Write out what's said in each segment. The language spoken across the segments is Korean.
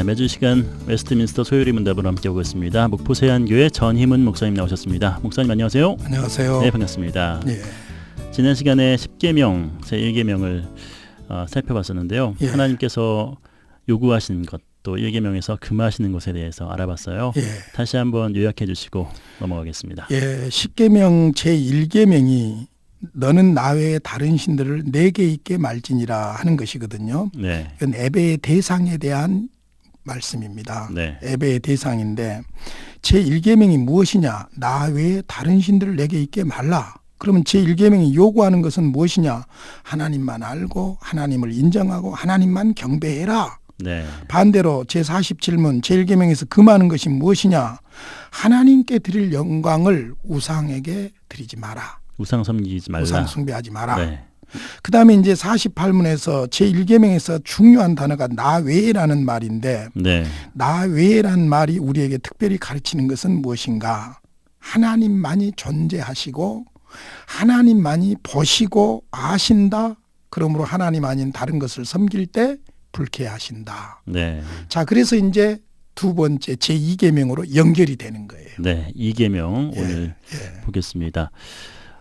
매주 시간 웨스트민스터 소요리 문답으로 함께하고 있습니다. 목포 세안교회 전희문 목사님 나오셨습니다. 목사님 안녕하세요. 안녕하세요. 네, 반갑습니다. 예. 지난 시간에 10계명, 제1계명을 살펴봤었는데요. 예. 하나님께서 요구하신 것, 또 1계명에서 금하시는 것에 대해서 알아봤어요. 예. 다시 한번 요약해 주시고 넘어가겠습니다. 예, 10계명 제1계명이 너는 나 외에 다른 신들을 내게 있게 말지니라 하는 것이거든요. 네. 이건 예배의 대상에 대한 말씀입니다. 네. 예배의 대상인데 제1계명이 무엇이냐? 나 외에 다른 신들을 내게 있게 말라. 그러면 제1계명이 요구하는 것은 무엇이냐? 하나님만 알고 하나님을 인정하고 하나님만 경배해라. 네. 반대로 제47문 제1계명에서 금하는 것이 무엇이냐? 하나님께 드릴 영광을 우상에게 드리지 마라. 우상 섬기지 말라. 우상 숭배하지 마라. 네. 그 다음에 이제 48문에서 제1계명에서 중요한 단어가 나 외라는 말인데 네. 나 외라는 말이 우리에게 특별히 가르치는 것은 무엇인가? 하나님만이 존재하시고 하나님만이 보시고 아신다. 그러므로 하나님 아닌 다른 것을 섬길 때 불쾌하신다. 네. 자, 그래서 이제 두 번째 제2계명으로 연결이 되는 거예요. 네. 2계명 오늘 예. 보겠습니다.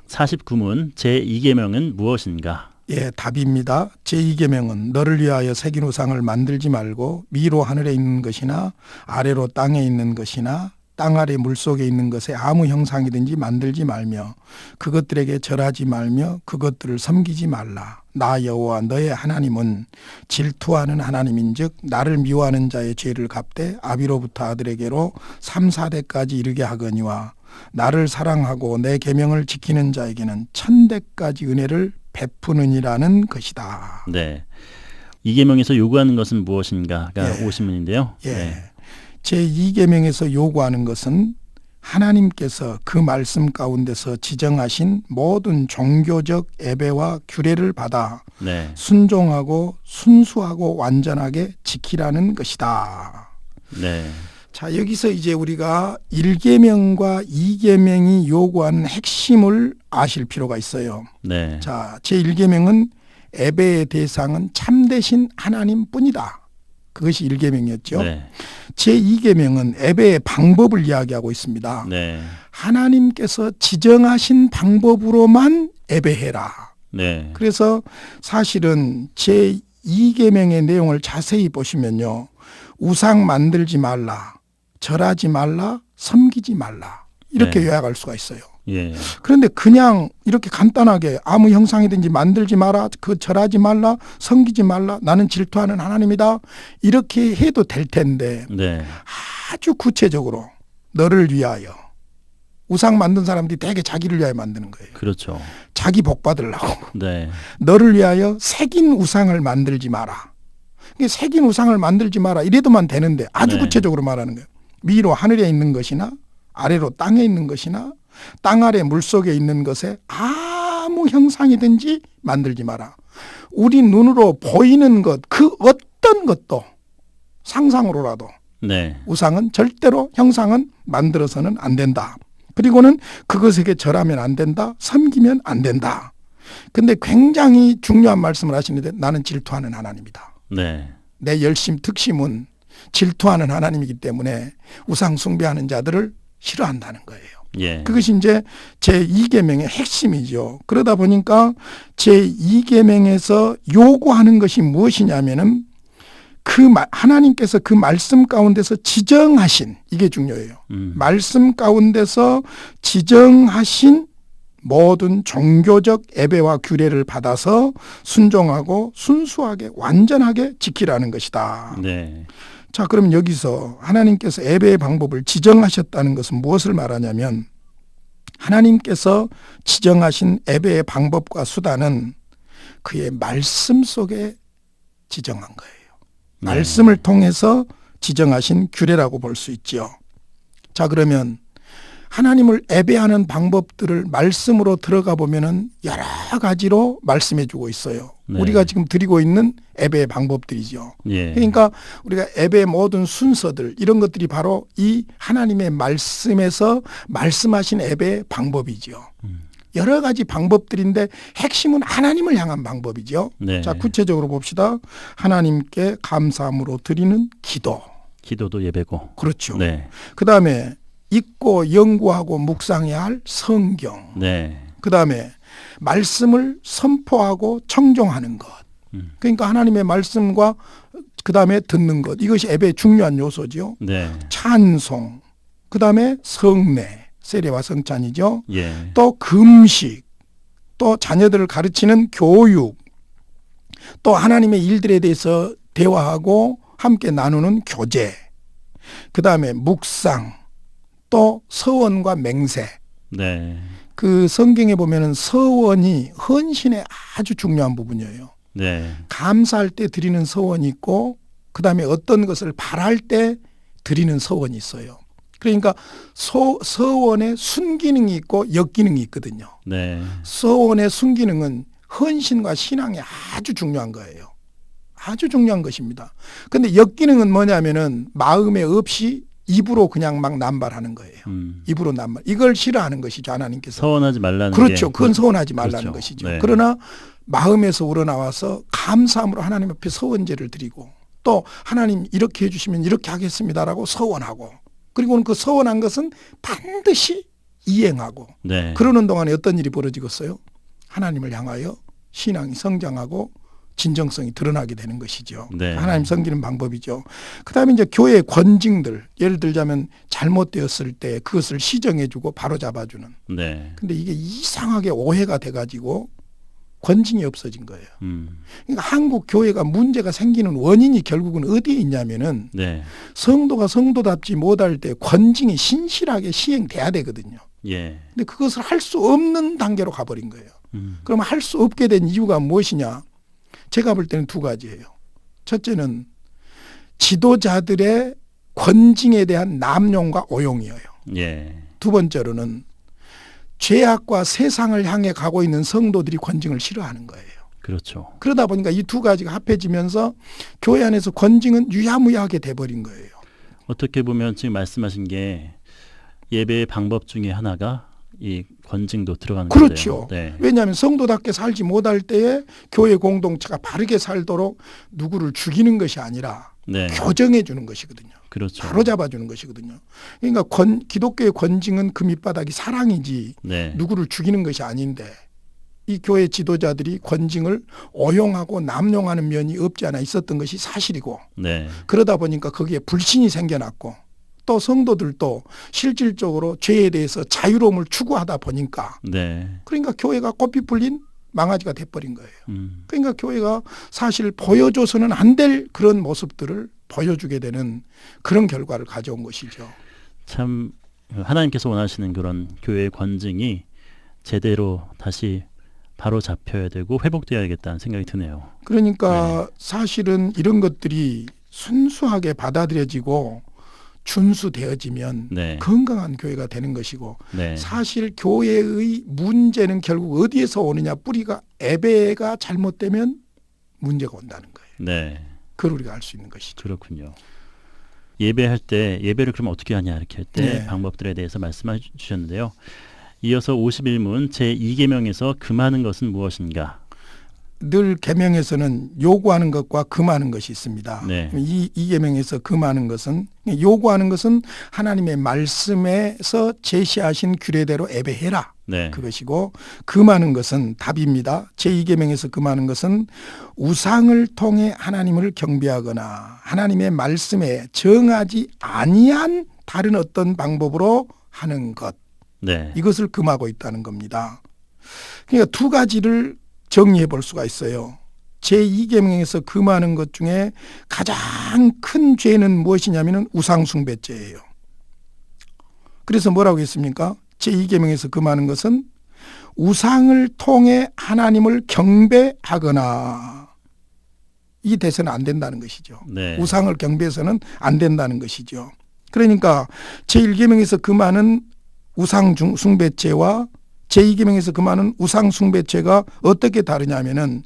49문 제2계명은 무엇인가? 예, 답입니다. 제2계명은 너를 위하여 새긴 우상을 만들지 말고 위로 하늘에 있는 것이나 아래로 땅에 있는 것이나 땅 아래 물속에 있는 것에 아무 형상이든지 만들지 말며 그것들에게 절하지 말며 그것들을 섬기지 말라. 나 여호와 너의 하나님은 질투하는 하나님인즉 나를 미워하는 자의 죄를 갚되 아비로부터 아들에게로 3, 4대까지 이르게 하거니와 나를 사랑하고 내 계명을 지키는 자에게는 1000대까지 은혜를 베푸느니라는 것이다. 네. 2계명에서 요구하는 것은 무엇인가가 예. 50문인데요. 예. 네. 제2계명에서 요구하는 것은 하나님께서 그 말씀 가운데서 지정하신 모든 종교적 예배와 규례를 받아 네. 순종하고 순수하고 완전하게 지키라는 것이다. 네. 자, 여기서 이제 우리가 1계명과 2계명이 요구하는 핵심을 아실 필요가 있어요. 네. 자, 제1계명은 예배의 대상은 참되신 하나님뿐이다. 그것이 1계명이었죠. 네. 제2계명은 예배의 방법을 이야기하고 있습니다. 네. 하나님께서 지정하신 방법으로만 예배해라. 네. 그래서 사실은 제2계명의 내용을 자세히 보시면요. 우상 만들지 말라, 절하지 말라, 섬기지 말라. 이렇게 네. 요약할 수가 있어요. 예. 그런데 그냥 이렇게 간단하게 아무 형상이든지 만들지 마라, 그 절하지 말라, 섬기지 말라, 나는 질투하는 하나님이다. 이렇게 해도 될 텐데 네. 아주 구체적으로 너를 위하여. 우상 만든 사람들이 되게 자기를 위하여 만드는 거예요. 그렇죠. 자기 복 받으려고. 네. 너를 위하여 새긴 우상을 만들지 마라. 새긴 우상을 만들지 마라. 이래도만 되는데 아주 네. 구체적으로 말하는 거예요. 위로 하늘에 있는 것이나 아래로 땅에 있는 것이나 땅 아래 물속에 있는 것에 아무 형상이든지 만들지 마라. 우리 눈으로 보이는 것, 그 어떤 것도 상상으로라도 네. 우상은 절대로 형상은 만들어서는 안 된다. 그리고는 그것에게 절하면 안 된다. 섬기면 안 된다. 근데 굉장히 중요한 말씀을 하시는데 나는 질투하는 하나님이다. 네. 내 열심 특심은 질투하는 하나님이기 때문에 우상 숭배하는 자들을 싫어한다는 거예요. 예. 그것이 이제 제2계명의 핵심이죠. 그러다 보니까 제2계명에서 요구하는 것이 무엇이냐면은 하나님께서 그 말씀 가운데서 지정하신, 이게 중요해요. 말씀 가운데서 지정하신 모든 종교적 예배와 규례를 받아서 순종하고 순수하게 완전하게 지키라는 것이다. 네. 자, 그럼 여기서 하나님께서 예배의 방법을 지정하셨다는 것은 무엇을 말하냐면 하나님께서 지정하신 예배의 방법과 수단은 그의 말씀 속에 지정한 거예요. 네. 말씀을 통해서 지정하신 규례라고 볼 수 있죠. 자, 그러면 하나님을 예배하는 방법들을 말씀으로 들어가 보면은 여러 가지로 말씀해 주고 있어요. 네. 우리가 지금 드리고 있는 예배의 방법들이죠. 예. 그러니까 우리가 예배의 모든 순서들 이런 것들이 바로 이 하나님의 말씀에서 말씀하신 예배의 방법이죠. 여러 가지 방법들인데 핵심은 하나님을 향한 방법이죠. 네. 자, 구체적으로 봅시다. 하나님께 감사함으로 드리는 기도. 기도도 예배고. 그렇죠. 네. 그다음에 읽고 연구하고 묵상해야 할 성경. 네. 그다음에 말씀을 선포하고 청종하는 것. 그러니까 하나님의 말씀과 그다음에 듣는 것. 이것이 예배의 중요한 요소죠. 네. 찬송. 그다음에 성례. 세례와 성찬이죠. 예. 또 금식. 또 자녀들을 가르치는 교육. 또 하나님의 일들에 대해서 대화하고 함께 나누는 교제. 그다음에 묵상. 또 서원과 맹세. 네. 그 성경에 보면은 서원이 헌신의 아주 중요한 부분이에요. 네. 감사할 때 드리는 서원이 있고 그다음에 어떤 것을 바랄 때 드리는 서원이 있어요. 그러니까 서원의 순기능이 있고 역기능이 있거든요. 네. 서원의 순기능은 헌신과 신앙이 아주 중요한 거예요. 아주 중요한 것입니다. 그런데 역기능은 뭐냐면은 마음에 없이 입으로 그냥 막 남발하는 거예요. 입으로 남발. 이걸 싫어하는 것이죠, 하나님께서. 서원하지 말라는 그렇죠. 게. 그건 서원하지 말라는 그렇죠. 것이죠. 네. 그러나 마음에서 우러나와서 감사함으로 하나님 앞에 서원제를 드리고 또 하나님 이렇게 해주시면 이렇게 하겠습니다라고 서원하고 그리고는 그 서원한 것은 반드시 이행하고 네. 그러는 동안에 어떤 일이 벌어지겠어요? 하나님을 향하여 신앙이 성장하고 진정성이 드러나게 되는 것이죠. 네. 하나님 섬기는 방법이죠. 그다음에 이제 교회의 권징들 예를 들자면 잘못되었을 때 그것을 시정해주고 바로잡아주는. 네. 근데 이게 이상하게 오해가 돼가지고 권징이 없어진 거예요. 그러니까 한국 교회가 문제가 생기는 원인이 결국은 어디에 있냐면은 네. 성도가 성도답지 못할 때 권징이 신실하게 시행돼야 되거든요. 예. 근데 그것을 할 수 없는 단계로 가버린 거예요. 그러면 할 수 없게 된 이유가 무엇이냐? 제가 볼 때는 두 가지예요. 첫째는 지도자들의 권징에 대한 남용과 오용이에요. 예. 두 번째로는 죄악과 세상을 향해 가고 있는 성도들이 권징을 싫어하는 거예요. 그렇죠. 그러다 보니까 이 두 가지가 합해지면서 교회 안에서 권징은 유야무야하게 돼버린 거예요. 어떻게 보면 지금 말씀하신 게 예배의 방법 중에 하나가 이 권징도 들어가는 거예요. 그렇죠. 네. 왜냐하면 성도답게 살지 못할 때에 교회 공동체가 바르게 살도록 누구를 죽이는 것이 아니라 네. 교정해 주는 것이거든요. 그렇죠. 바로잡아 주는 것이거든요. 그러니까 기독교의 권징은 그 밑바닥이 사랑이지 네. 누구를 죽이는 것이 아닌데 이 교회 지도자들이 권징을 오용하고 남용하는 면이 없지 않아 있었던 것이 사실이고 네. 그러다 보니까 거기에 불신이 생겨났고 또 성도들도 실질적으로 죄에 대해서 자유로움을 추구하다 보니까 네. 그러니까 교회가 꽃피 풀린 망아지가 돼버린 거예요. 그러니까 교회가 사실 보여줘서는 안 될 그런 모습들을 보여주게 되는 그런 결과를 가져온 것이죠. 참 하나님께서 원하시는 그런 교회의 권징이 제대로 다시 바로 잡혀야 되고 회복되어야겠다는 생각이 드네요. 그러니까 사실은 이런 것들이 순수하게 받아들여지고 준수되어지면 네. 건강한 교회가 되는 것이고 네. 사실 교회의 문제는 결국 어디에서 오느냐 뿌리가 예배가 잘못되면 문제가 온다는 거예요. 네. 그걸 우리가 알 수 있는 것이죠. 그렇군요. 예배할 때 예배를 그럼 어떻게 하냐 이렇게 할 때 네. 방법들에 대해서 말씀해 주셨는데요. 이어서 51문 제2계명에서 금하는 것은 무엇인가? 늘 계명에서는 요구하는 것과 금하는 것이 있습니다. 네. 이 계명에서 금하는 것은 요구하는 것은 하나님의 말씀에서 제시하신 규례대로 예배해라. 네. 그것이고 금하는 것은 답입니다. 제2계명에서 금하는 것은 우상을 통해 하나님을 경배하거나 하나님의 말씀에 정하지 아니한 다른 어떤 방법으로 하는 것. 네. 이것을 금하고 있다는 겁니다. 그러니까 두 가지를 정리해 볼 수가 있어요. 제2계명에서 금하는 것 중에 가장 큰 죄는 무엇이냐면 우상숭배죄예요. 그래서 뭐라고 했습니까? 제2계명에서 금하는 것은 우상을 통해 하나님을 경배하거나 이 대세는 안 된다는 것이죠. 네. 우상을 경배해서는 안 된다는 것이죠. 그러니까 제1계명에서 금하는 우상숭배죄와 제2계명에서 금하는 우상숭배죄가 어떻게 다르냐면은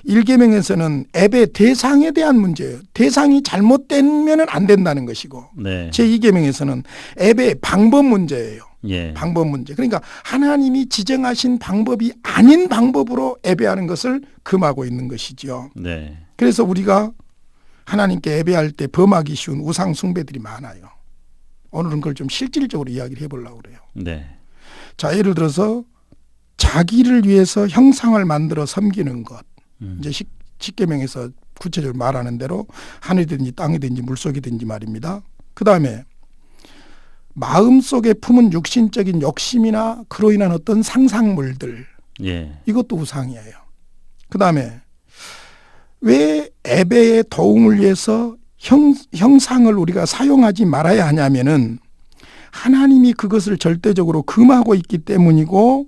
1계명에서는 예배 대상에 대한 문제예요. 대상이 잘못되면 안 된다는 것이고 네. 제2계명에서는 예배의 방법 문제예요. 예. 방법 문제. 그러니까 하나님이 지정하신 방법이 아닌 방법으로 예배하는 것을 금하고 있는 것이죠. 네. 그래서 우리가 하나님께 예배할 때 범하기 쉬운 우상 숭배들이 많아요. 오늘은 그걸 좀 실질적으로 이야기를 해보려고 그래요. 네. 자, 예를 들어서 자기를 위해서 형상을 만들어 섬기는 것. 이제 십계명에서 구체적으로 말하는 대로 하늘이든지 땅이든지 물속이든지 말입니다. 그 다음에 마음속에 품은 육신적인 욕심이나 그로 인한 어떤 상상물들, 예. 이것도 우상이에요. 그 다음에 왜 예배의 도움을 위해서 형상을 우리가 사용하지 말아야 하냐면은 하나님이 그것을 절대적으로 금하고 있기 때문이고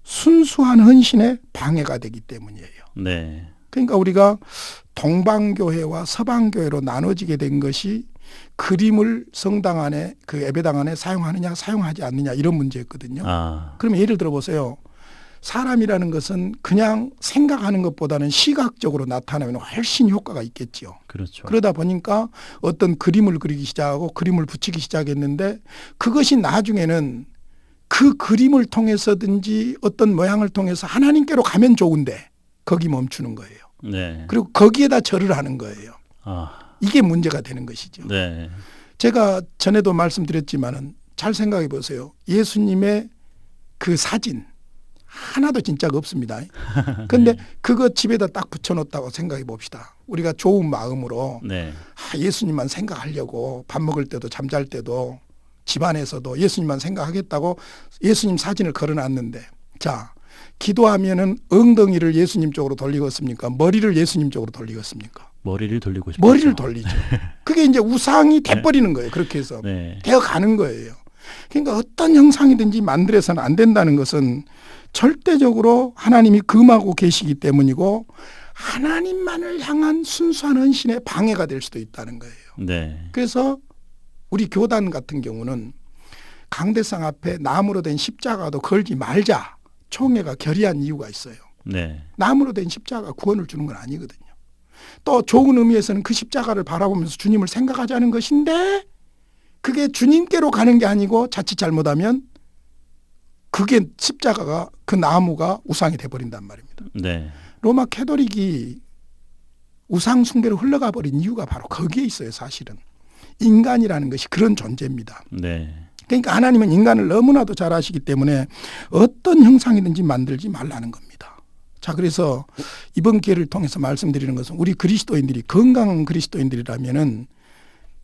순수한 헌신에 방해가 되기 때문이에요. 네. 그러니까 우리가 동방교회와 서방교회로 나눠지게 된 것이 그림을 성당 안에 그 예배당 안에 사용하느냐 사용하지 않느냐 이런 문제였거든요. 그러면 예를 들어 보세요. 사람이라는 것은 그냥 생각하는 것보다는 시각적으로 나타나면 훨씬 효과가 있겠지요. 그렇죠. 그러다 보니까 어떤 그림을 그리기 시작하고 그림을 붙이기 시작했는데 그것이 나중에는 그 그림을 통해서든지 어떤 모양을 통해서 하나님께로 가면 좋은데 거기 멈추는 거예요. 네. 그리고 거기에다 절을 하는 거예요. 이게 문제가 되는 것이죠. 네. 제가 전에도 말씀드렸지만은 잘 생각해 보세요. 예수님의 그 사진 하나도 진짜가 없습니다. 그런데 네. 그거 집에다 딱 붙여놓았다고 생각해 봅시다. 우리가 좋은 마음으로 네. 예수님만 생각하려고 밥 먹을 때도 잠잘 때도 집안에서도 예수님만 생각하겠다고 예수님 사진을 걸어놨는데 자 기도하면은 엉덩이를 예수님 쪽으로 돌리겠습니까? 머리를 예수님 쪽으로 돌리겠습니까? 머리를 돌리고 싶죠. 머리를 돌리죠. 그게 이제 우상이 돼버리는 거예요. 그렇게 해서 네. 되어가는 거예요. 그러니까 어떤 형상이든지 만들어서는 안 된다는 것은 절대적으로 하나님이 금하고 계시기 때문이고 하나님만을 향한 순수한 헌신에 방해가 될 수도 있다는 거예요. 네. 그래서 우리 교단 같은 경우는 강대상 앞에 나무로 된 십자가도 걸지 말자 총회가 결의한 이유가 있어요. 네. 나무로 된 십자가 구원을 주는 건 아니거든요. 또 좋은 의미에서는 그 십자가를 바라보면서 주님을 생각하자는 것인데 그게 주님께로 가는 게 아니고 자칫 잘못하면 그게 십자가가 그 나무가 우상이 돼버린단 말입니다. 네. 로마 캐토릭이 우상 숭배로 흘러가 버린 이유가 바로 거기에 있어요. 사실은. 인간이라는 것이 그런 존재입니다. 네. 그러니까 하나님은 인간을 너무나도 잘 아시기 때문에 어떤 형상이든지 만들지 말라는 겁니다. 자, 그래서 이번 기회를 통해서 말씀드리는 것은 우리 그리스도인들이 건강한 그리스도인들이라면은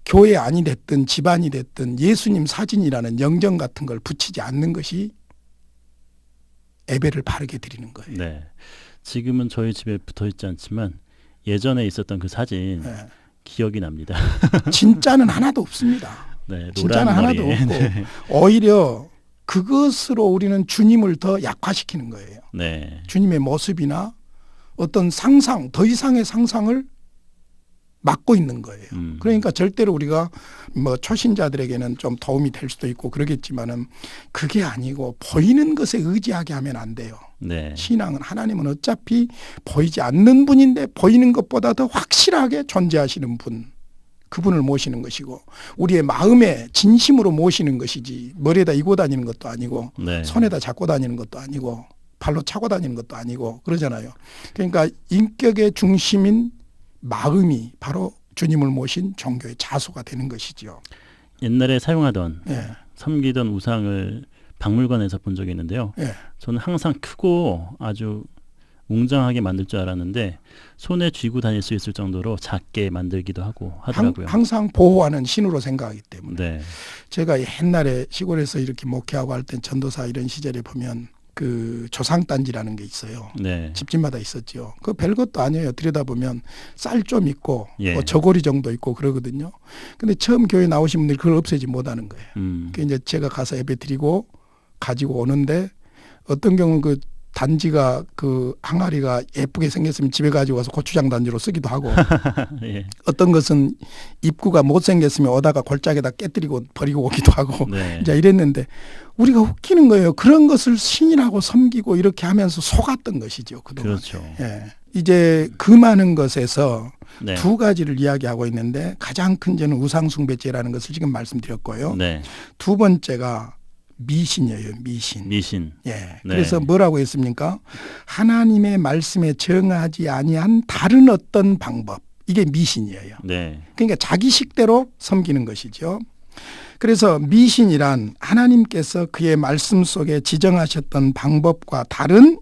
교회 안이 됐든 집안이 됐든 예수님 사진이라는 영정 같은 걸 붙이지 않는 것이 예배를 바르게 드리는 거예요. 네. 지금은 저희 집에 붙어 있지 않지만 예전에 있었던 그 사진 네. 기억이 납니다. 진짜는 하나도 없습니다. 네, 진짜는 하나도 머리에. 없고 네. 오히려 그것으로 우리는 주님을 더 약화시키는 거예요. 네. 주님의 모습이나 어떤 상상, 더 이상의 상상을 막고 있는 거예요. 그러니까 절대로 우리가 뭐 초신자들에게는 좀 도움이 될 수도 있고 그러겠지만은 그게 아니고 보이는 것에 의지하게 하면 안 돼요. 네. 신앙은 하나님은 어차피 보이지 않는 분인데 보이는 것보다 더 확실하게 존재하시는 분. 그분을 모시는 것이고 우리의 마음에 진심으로 모시는 것이지 머리에다 이고 다니는 것도 아니고 네. 손에다 잡고 다니는 것도 아니고 발로 차고 다니는 것도 아니고 그러잖아요. 그러니까 인격의 중심인 마음이 바로 주님을 모신 종교의 자소가 되는 것이죠. 옛날에 사용하던 예. 섬기던 우상을 박물관에서 본 적이 있는데요. 예. 저는 항상 크고 아주 웅장하게 만들 줄 알았는데 손에 쥐고 다닐 수 있을 정도로 작게 만들기도 하고 하더라고요. 항상 보호하는 신으로 생각하기 때문에. 네. 제가 옛날에 시골에서 이렇게 목회하고 할 때 전도사 이런 시절에 보면 그 조상단지라는 게 있어요. 네. 집집마다 있었죠. 그 별것도 아니에요. 들여다보면 쌀 좀 있고 예. 뭐 저고리 정도 있고 그러거든요. 근데 처음 교회 나오신 분들이 그걸 없애지 못하는 거예요. 그 이제 제가 가서 예배 드리고 가지고 오는데 어떤 경우는 그 단지가 그 항아리가 예쁘게 생겼으면 집에 가지고 와서 고추장 단지로 쓰기도 하고 예. 어떤 것은 입구가 못생겼으면 오다가 골짜기에다 깨뜨리고 버리고 오기도 하고 네. 이제 이랬는데 우리가 웃기는 거예요. 그런 것을 신이라고 섬기고 이렇게 하면서 속았던 것이죠. 그동안. 그렇죠. 예. 이제 그 많은 것에서 네. 두 가지를 이야기하고 있는데 가장 큰 죄는 우상숭배죄라는 것을 지금 말씀드렸고요. 네. 두 번째가 미신이에요. 미신. 미신. 예. 네. 그래서 뭐라고 했습니까? 하나님의 말씀에 정하지 아니한 다른 어떤 방법. 이게 미신이에요. 네. 그러니까 자기 식대로 섬기는 것이죠. 그래서 미신이란 하나님께서 그의 말씀 속에 지정하셨던 방법과 다른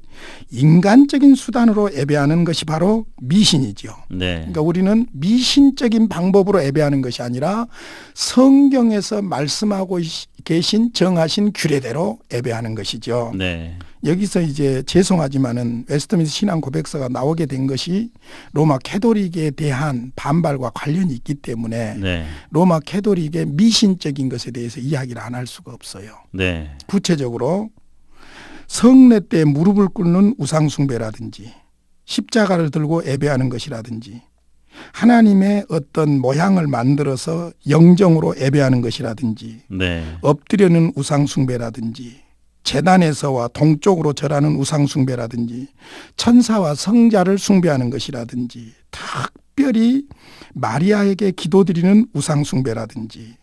인간적인 수단으로 예배하는 것이 바로 미신이죠. 네. 그러니까 우리는 미신적인 방법으로 예배하는 것이 아니라 성경에서 말씀하고 계신 정하신 규례대로 예배하는 것이죠. 네. 여기서 이제 죄송하지만은 웨스트민스터 신앙 고백서가 나오게 된 것이 로마 캐토릭에 대한 반발과 관련이 있기 때문에 네. 로마 캐토릭의 미신적인 것에 대해서 이야기를 안 할 수가 없어요. 네. 구체적으로 성례 때 무릎을 꿇는 우상 숭배라든지 십자가를 들고 예배하는 것이라든지 하나님의 어떤 모양을 만들어서 영정으로 예배하는 것이라든지 네. 엎드려는 우상 숭배라든지 제단에서와 동쪽으로 절하는 우상 숭배라든지 천사와 성자를 숭배하는 것이라든지 특별히 마리아에게 기도드리는 우상 숭배라든지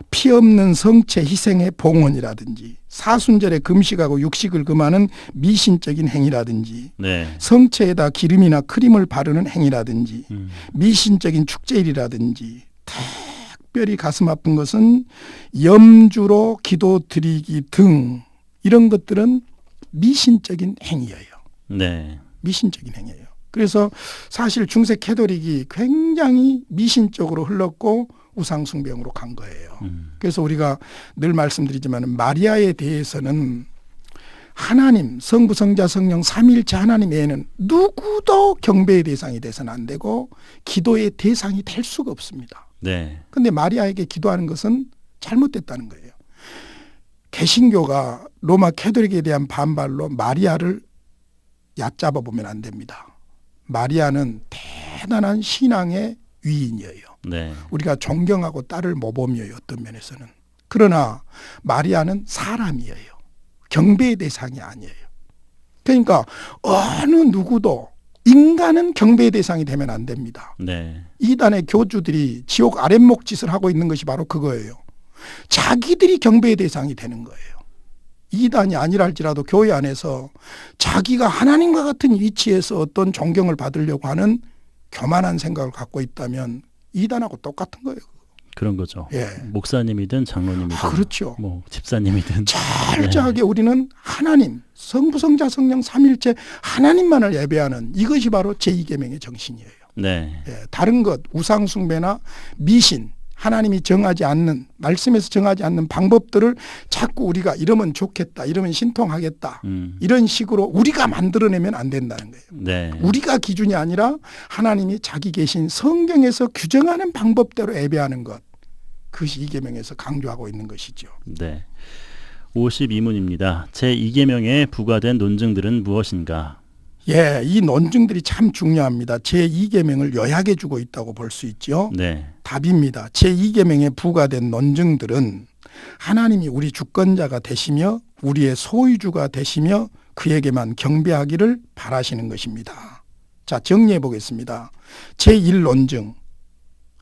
피 없는 성체 희생의 봉헌이라든지 사순절에 금식하고 육식을 금하는 미신적인 행위라든지 네. 성체에다 기름이나 크림을 바르는 행위라든지 미신적인 축제일이라든지 특별히 가슴 아픈 것은 염주로 기도드리기 등 이런 것들은 미신적인 행위예요. 네. 미신적인 행위예요. 그래서 사실 중세 캐토릭이 굉장히 미신적으로 흘렀고 우상숭배용으로 간 거예요. 그래서 우리가 늘 말씀드리지만 마리아에 대해서는 하나님, 성부, 성자, 성령 삼위일체 하나님 외에는 누구도 경배의 대상이 돼서는 안 되고 기도의 대상이 될 수가 없습니다. 네. 그런데 마리아에게 기도하는 것은 잘못됐다는 거예요. 개신교가 로마 캐토릭에 대한 반발로 마리아를 얕잡아 보면 안 됩니다. 마리아는 대단한 신앙의 위인이에요. 네. 우리가 존경하고 딸을 모범이에요. 어떤 면에서는. 그러나 마리아는 사람이에요. 경배의 대상이 아니에요. 그러니까 어느 누구도 인간은 경배의 대상이 되면 안 됩니다. 네. 이단의 교주들이 지옥 아랫목 짓을 하고 있는 것이 바로 그거예요. 자기들이 경배의 대상이 되는 거예요. 이단이 아니라 할지라도 교회 안에서 자기가 하나님과 같은 위치에서 어떤 존경을 받으려고 하는 교만한 생각을 갖고 있다면 이단하고 똑같은 거예요. 그런 거죠. 예. 목사님이든 장로님이든 그렇죠. 뭐 집사님이든 철저하게 우리는 하나님, 성부, 성자, 성령 삼일체 하나님만을 예배하는 이것이 바로 제2계명의 정신이에요. 네. 예. 다른 것, 우상 숭배나 미신, 하나님이 정하지 않는, 말씀에서 정하지 않는 방법들을 자꾸 우리가 이러면 좋겠다, 이러면 신통하겠다, 이런 식으로 우리가 만들어내면 안 된다는 거예요. 네. 우리가 기준이 아니라 하나님이 자기 계신 성경에서 규정하는 방법대로 예배하는 것, 그것이 이계명에서 강조하고 있는 것이죠. 네. 52문입니다. 제2계명에 부과된 논증들은 무엇인가? 예, 이 논증들이 참 중요합니다. 제2계명을 요약해 주고 있다고 볼 수 있죠. 네. 답입니다. 제2계명에 부과된 논증들은 하나님이 우리 주권자가 되시며 우리의 소유주가 되시며 그에게만 경배하기를 바라시는 것입니다. 자, 정리해 보겠습니다. 제1논증,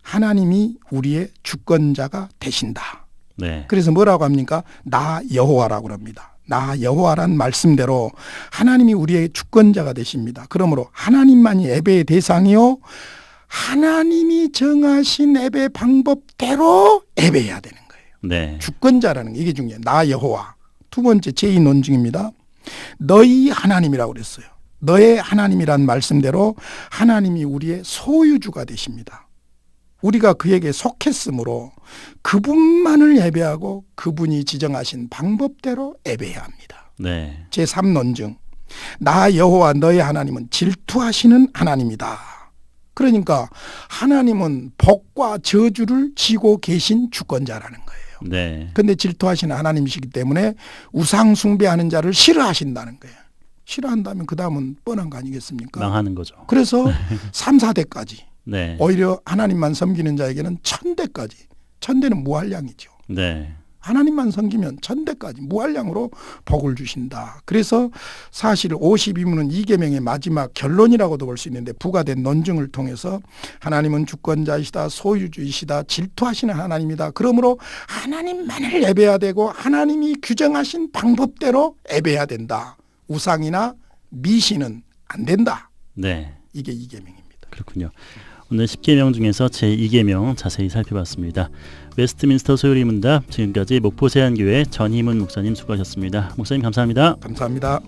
하나님이 우리의 주권자가 되신다. 네. 그래서 뭐라고 합니까? 나 여호와라고 합니다. 나 여호와란 말씀대로 하나님이 우리의 주권자가 되십니다. 그러므로 하나님만이 예배의 대상이요 하나님이 정하신 예배 방법대로 예배해야 되는 거예요. 네. 주권자라는 게 이게 중요해요. 나 여호와. 두 번째 제2 논증입니다. 너희 하나님이라고 그랬어요. 너의 하나님이란 말씀대로 하나님이 우리의 소유주가 되십니다. 우리가 그에게 속했으므로 그분만을 예배하고 그분이 지정하신 방법대로 예배해야 합니다. 네. 제3논증, 나 여호와 너의 하나님은 질투하시는 하나님이다. 그러니까 하나님은 복과 저주를 지고 계신 주권자라는 거예요. 네. 그런데 질투하시는 하나님이시기 때문에 우상 숭배하는 자를 싫어하신다는 거예요. 싫어한다면 그 다음은 뻔한 거 아니겠습니까? 망하는 거죠. 그래서 3, 4대까지 네. 오히려 하나님만 섬기는 자에게는 1000대까지. 1000대는 무한량이죠. 네. 하나님만 섬기면 1000대까지 무한량으로 복을 주신다. 그래서 사실 52문은 이계명의 마지막 결론이라고도 볼 수 있는데 부과된 논증을 통해서 하나님은 주권자이시다, 소유주이시다, 질투하시는 하나님이다. 그러므로 하나님만을 예배해야 되고 하나님이 규정하신 방법대로 예배해야 된다. 우상이나 미신은 안 된다. 네. 이게 이계명입니다. 그렇군요. 오늘 10계명 중에서 제2계명 자세히 살펴봤습니다. 웨스트민스터 소요리 문답, 지금까지 목포세안교회 전희문 목사님 수고하셨습니다. 목사님 감사합니다. 감사합니다.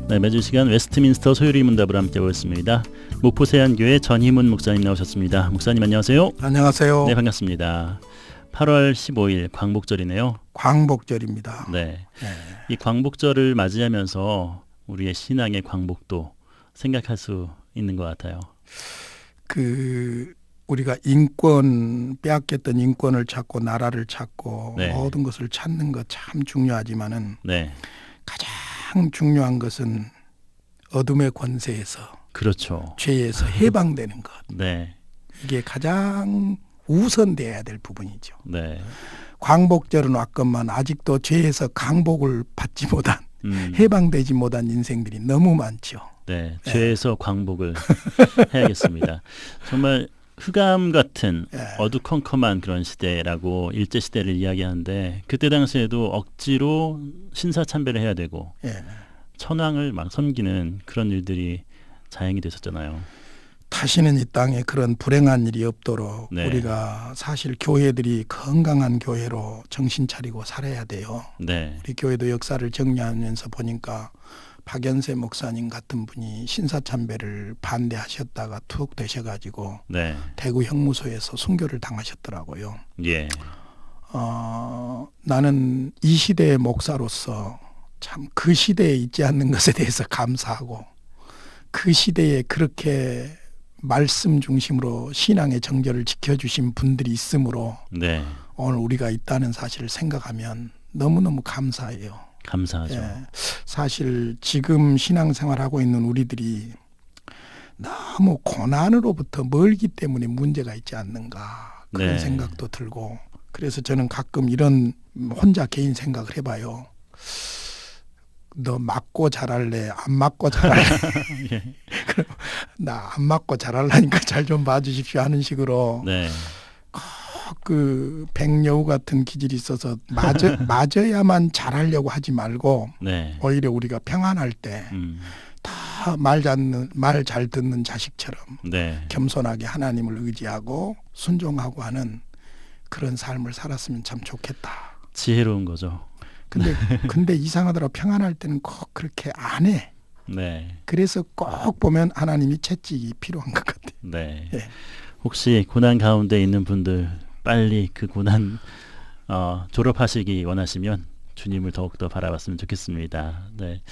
네, 매주 시간 웨스트민스터 소요리 문답을 함께하고 있습니다. 목포세안교회 전희문 목사님 나오셨습니다. 목사님 안녕하세요. 안녕하세요. 네, 반갑습니다. 8월 15일 광복절이네요. 광복절입니다. 네, 네. 이 광복절을 맞이하면서 우리의 신앙의 광복도 생각할 수 있는 것 같아요. 우리가 인권, 빼앗겼던 인권을 찾고 나라를 찾고 네. 모든 것을 찾는 것 참 중요하지만은 네, 가장 중요한 것은 어둠의 권세에서, 그렇죠. 죄에서 해방되는 것. 네, 이게 가장 우선돼야 될 부분이죠. 네, 광복절은 왔건만 아직도 죄에서 강복을 받지 못한, 해방되지 못한 인생들이 너무 많죠. 네, 죄에서 광복을 해야겠습니다. 정말 흑암 같은 어두컴컴한 그런 시대라고 일제 시대를 이야기하는데, 그때 당시에도 억지로 신사참배를 해야 되고 예. 천황을 막 섬기는 그런 일들이 자행이 됐었잖아요. 다시는 이 땅에 그런 불행한 일이 없도록 네. 우리가 사실 교회들이 건강한 교회로 정신 차리고 살아야 돼요. 네, 우리 교회도 역사를 정리하면서 보니까 박연세 목사님 같은 분이 신사참배를 반대하셨다가 툭 되셔가지고 네, 대구 형무소에서 순교를 당하셨더라고요. 예, 나는 이 시대의 목사로서 참 그 시대에 있지 않는 것에 대해서 감사하고, 그 시대에 그렇게 말씀 중심으로 신앙의 정절을 지켜주신 분들이 있으므로 네, 오늘 우리가 있다는 사실을 생각하면 너무너무 감사해요. 감사하죠. 예. 사실 지금 신앙생활하고 있는 우리들이 너무 고난으로부터 멀기 때문에 문제가 있지 않는가, 그런 네. 생각도 들고, 그래서 저는 가끔 이런 혼자 개인 생각을 해봐요. 너 맞고 잘할래? 안 맞고 잘할래? 예. 나 안 맞고 잘하려니까 잘 좀 봐주십시오 하는 식으로 네, 그 백여우 같은 기질이 있어서 맞아야만 잘하려고 하지 말고, 네, 오히려 우리가 평안할 때 다 말 잘 듣는 자식처럼 네, 겸손하게 하나님을 의지하고 순종하고 하는 그런 삶을 살았으면 참 좋겠다. 지혜로운 거죠. 근데 이상하더라고. 평안할 때는 꼭 그렇게 안 해. 네, 그래서 꼭 보면 하나님이 채찍이 필요한 것 같아요. 네. 예. 혹시 고난 가운데 있는 분들 빨리 그 고난 졸업하시기 원하시면 주님을 더욱더 바라봤으면 좋겠습니다. 네.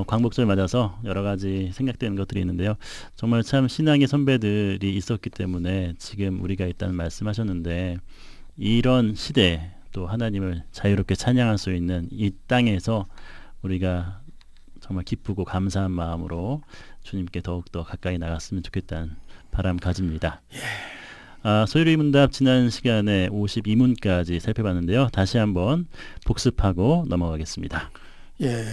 광복절 맞아서 여러 가지 생각되는 것들이 있는데요. 정말 참 신앙의 선배들이 있었기 때문에 지금 우리가 있다는 말씀하셨는데, 이런 시대에 또 하나님을 자유롭게 찬양할 수 있는 이 땅에서 우리가 정말 기쁘고 감사한 마음으로 주님께 더욱더 가까이 나갔으면 좋겠다는 바람 가집니다. 소요리 문답 지난 시간에 52문까지 살펴봤는데요. 다시 한번 복습하고 넘어가겠습니다. 예.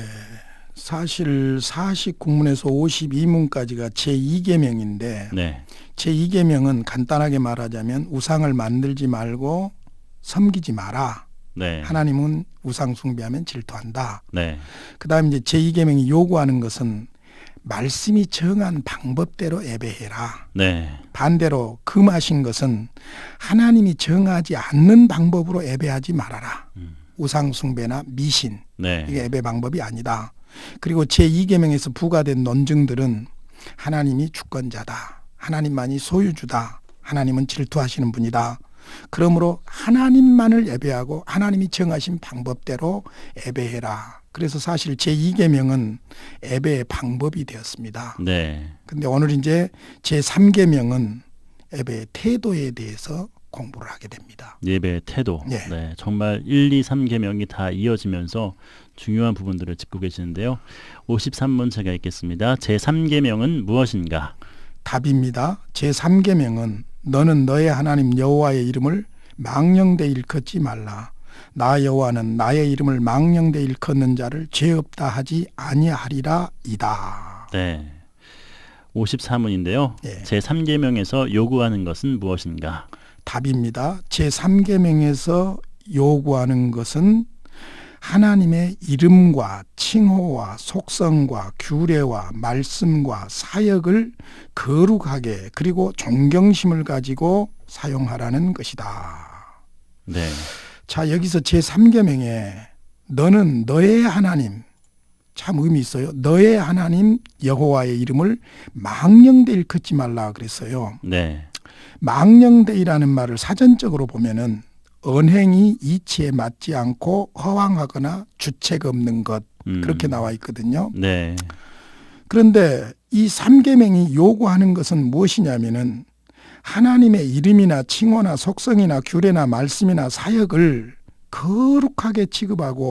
사실 49문에서 52문까지가 제2계명인데 네, 제2계명은 간단하게 말하자면 우상을 만들지 말고 섬기지 마라. 네, 하나님은 우상 숭배하면 질투한다. 네, 그다음에 이제 제2계명이 요구하는 것은 말씀이 정한 방법대로 예배해라. 네, 반대로 금하신 것은 하나님이 정하지 않는 방법으로 예배하지 말아라. 우상 숭배나 미신, 네, 이게 예배 방법이 아니다. 그리고 제2계명에서 부과된 논증들은 하나님이 주권자다. 하나님만이 소유주다. 하나님은 질투하시는 분이다. 그러므로 하나님만을 예배하고 하나님이 정하신 방법대로 예배해라. 그래서 사실 제2계명은 예배의 방법이 되었습니다. 네, 근데 오늘 이제 제3계명은 예배의 태도에 대해서 공부를 하게 됩니다. 예배의 태도. 예. 네, 정말 1, 2, 3계명이 다 이어지면서 중요한 부분들을 짚고 계시는데요. 53문 제가 읽겠습니다. 제3계명은 무엇인가? 답입니다. 제3계명은 너는 너의 하나님 여호와의 이름을 망령되 일컫지 말라. 나 여호와는 나의 이름을 망령되 일컫는 자를 죄 없다 하지 아니하리라 이다. 네. 54문인데요. 예. 제3계명에서 요구하는 것은 무엇인가? 답입니다. 제3계명에서 요구하는 것은 하나님의 이름과 칭호와 속성과 규례와 말씀과 사역을 거룩하게 그리고 존경심을 가지고 사용하라는 것이다. 네. 자, 여기서 제3계명에 너는 너의 하나님, 참 의미 있어요. 너의 하나님 여호와의 이름을 망령되 일컫지 말라 그랬어요. 네. 망령되이라는 말을 사전적으로 보면은 언행이 이치에 맞지 않고 허황하거나 주책 없는 것 그렇게 나와 있거든요. 네. 그런데 이 3계명이 요구하는 것은 무엇이냐면은 하나님의 이름이나 칭호나 속성이나 규례나 말씀이나 사역을 거룩하게 취급하고